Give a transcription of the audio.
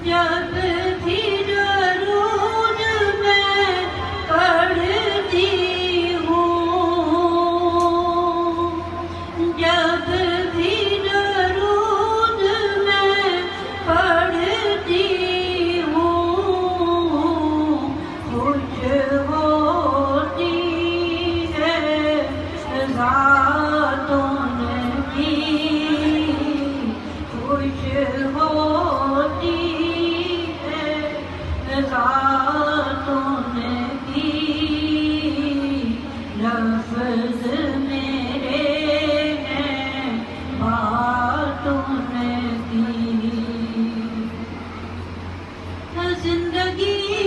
जब भी दरूद मैं पढ़ती हूँ, जब भी दरूद मैं पढ़ती हूँ, खुश होती है ज़ातों की, खुश होती ज़ातों की, लफ्ज़ मेरे हैं बातों की। ज़िंदगी